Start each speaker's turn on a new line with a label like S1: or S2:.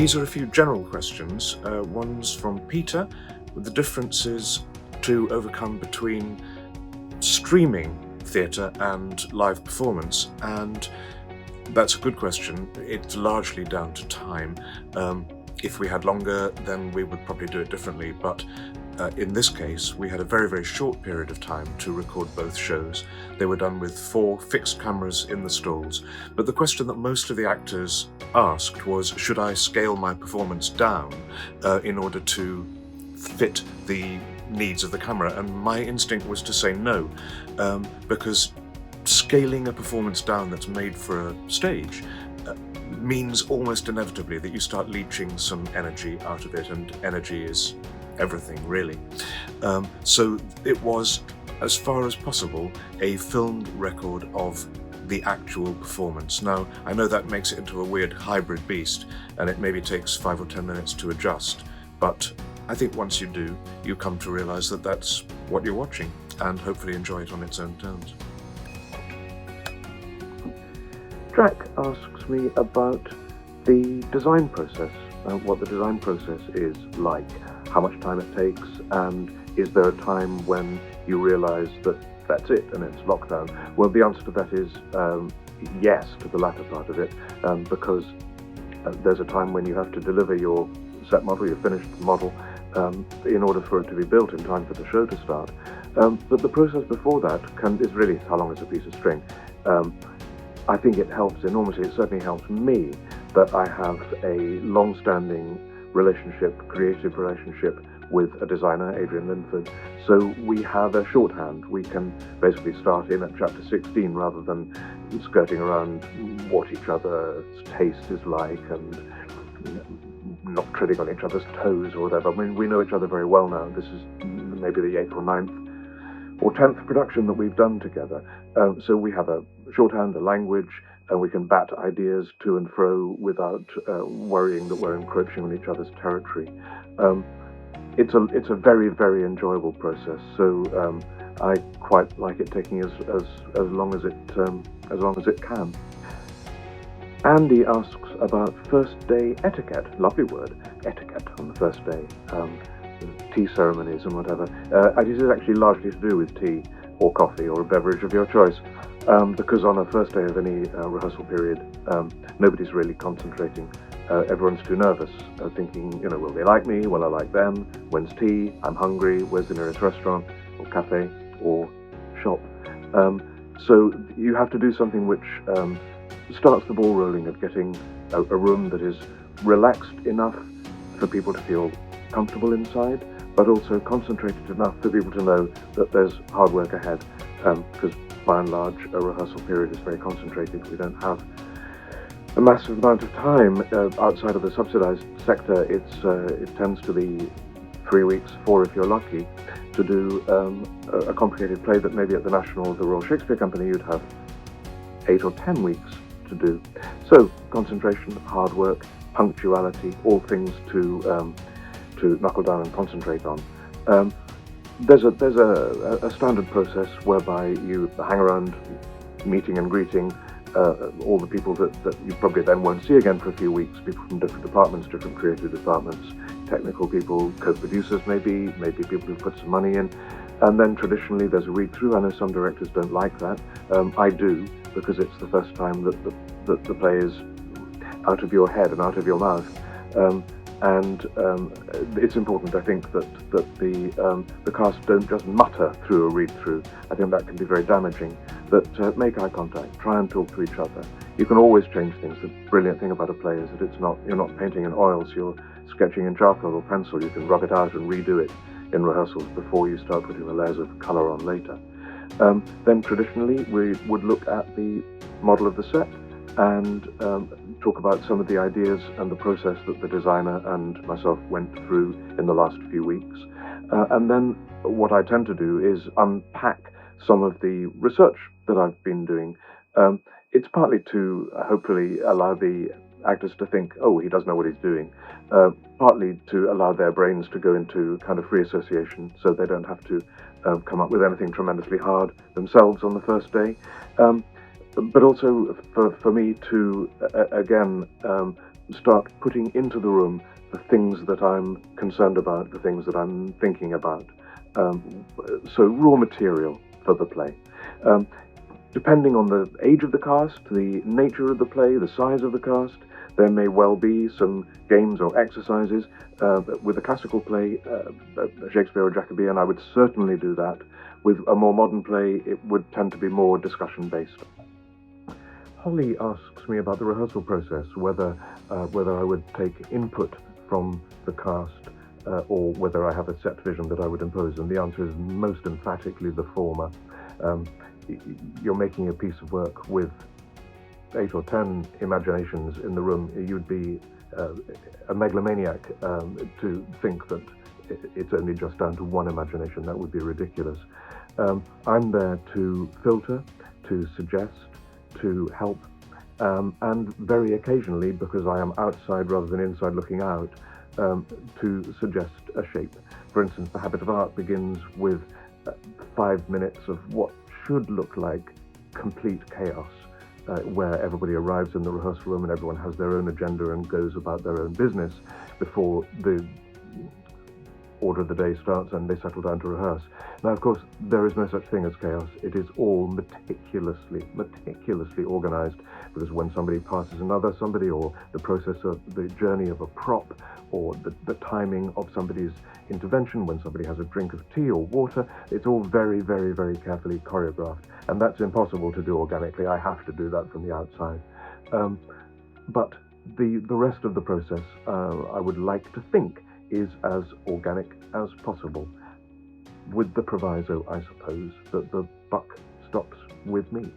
S1: These are a few general questions. One's from Peter, with the differences to overcome between streaming theatre and live performance, and that's a good question. It's largely down to time. If we had longer, then we would probably do it differently, but in this case, we had a very, very short period of time to record both shows. They were done with 4 fixed cameras in the stalls, but the question that most of the actors asked was, should I scale my performance down in order to fit the needs of the camera? And my instinct was to say no, because scaling a performance down that's made for a stage means almost inevitably that you start leaching some energy out of it, and energy is everything, really. So it was, as far as possible, a filmed record of the actual performance. Now, I know that makes it into a weird hybrid beast, and it maybe takes 5 or 10 minutes to adjust, but I think once you do, you come to realise that that's what you're watching, and hopefully enjoy it on its own terms.
S2: Jack asks me about the design process, what the design process is like, how much time it takes, and is there a time when you realise that that's it and it's lockdown? Well, the answer to that is yes, to the latter part of it, because there's a time when you have to deliver your set model, your finished model, in order for it to be built in time for the show to start. But the process before that is really how long is a piece of string. I think it helps enormously. It certainly helps me that I have a long-standing creative relationship with a designer, Adrian Linford. So we have a shorthand. We can basically start in at chapter 16 rather than skirting around what each other's taste is like and not treading on each other's toes or whatever. I mean, we know each other very well now. This is maybe the 8th or 9th or 10th production that we've done together. So we have a shorthand, a language, and we can bat ideas to and fro without worrying that we're encroaching on each other's territory. It's a very, very enjoyable process. So I quite like it taking as long as it can. Andy asks about first day etiquette. Lovely word, etiquette on the first day. Tea ceremonies and whatever. It is actually largely to do with tea or coffee or a beverage of your choice, because on a first day of any rehearsal period, nobody's really concentrating. Everyone's too nervous, thinking, will they like me? Will I like them? When's tea? I'm hungry. Where's the nearest restaurant or cafe or shop? So you have to do something which starts the ball rolling of getting a room that is relaxed enough for people to feel comfortable inside, but also concentrated enough for people to know that there's hard work ahead, because by and large a rehearsal period is very concentrated. We don't have a massive amount of time outside of the subsidized sector. It tends to be 3 weeks, 4 if you're lucky, to do a complicated play that maybe at the National or the Royal Shakespeare Company you'd have 8 or 10 weeks to do. So concentration, hard work, punctuality, all things to knuckle down and concentrate on. There's a standard process whereby you hang around meeting and greeting all the people that you probably then won't see again for a few weeks, people from different departments, different creative departments, technical people, co-producers maybe people who put some money in, and then traditionally there's a read-through. I know some directors don't like that. I do, because it's the first time that the play is out of your head and out of your mouth. And it's important, I think, that the cast don't just mutter through a read-through. I think that can be very damaging. That make eye contact, try and talk to each other. You can always change things. The brilliant thing about a play is that you're not painting in oils, you're sketching in charcoal or pencil. You can rub it out and redo it in rehearsals before you start putting the layers of colour on later. Then traditionally we would look at the model of the set and talk about some of the ideas and the process that the designer and myself went through in the last few weeks. And then what I tend to do is unpack some of the research that I've been doing. It's partly to hopefully allow the actors to think, oh, he does know what he's doing, partly to allow their brains to go into kind of free association so they don't have to come up with anything tremendously hard themselves on the first day. But also for me to, again, start putting into the room the things that I'm concerned about, the things that I'm thinking about. So raw material for the play. Depending on the age of the cast, the nature of the play, the size of the cast, there may well be some games or exercises. With a classical play, Shakespeare or Jacobean, I would certainly do that. With a more modern play, it would tend to be more discussion-based. Holly asks me about the rehearsal process, whether I would take input from the cast or whether I have a set vision that I would impose, and the answer is most emphatically the former. You're making a piece of work with 8 or 10 imaginations in the room. You'd be a megalomaniac to think that it's only just down to one imagination. That would be ridiculous. I'm there to filter, to suggest, to help, and very occasionally, because I am outside rather than inside looking out, to suggest a shape. For instance, The Habit of Art begins with 5 minutes of what should look like complete chaos, where everybody arrives in the rehearsal room and everyone has their own agenda and goes about their own business before the order of the day starts and they settle down to rehearse. Now, of course, there is no such thing as chaos. It is all meticulously organized, because when somebody passes another somebody, or the process of the journey of a prop, or the timing of somebody's intervention when somebody has a drink of tea or water, it's all very, very, very carefully choreographed. And that's impossible to do organically. I have to do that from the outside. But the rest of the process, I would like to think, is as organic as possible, with the proviso, I suppose, that the buck stops with me.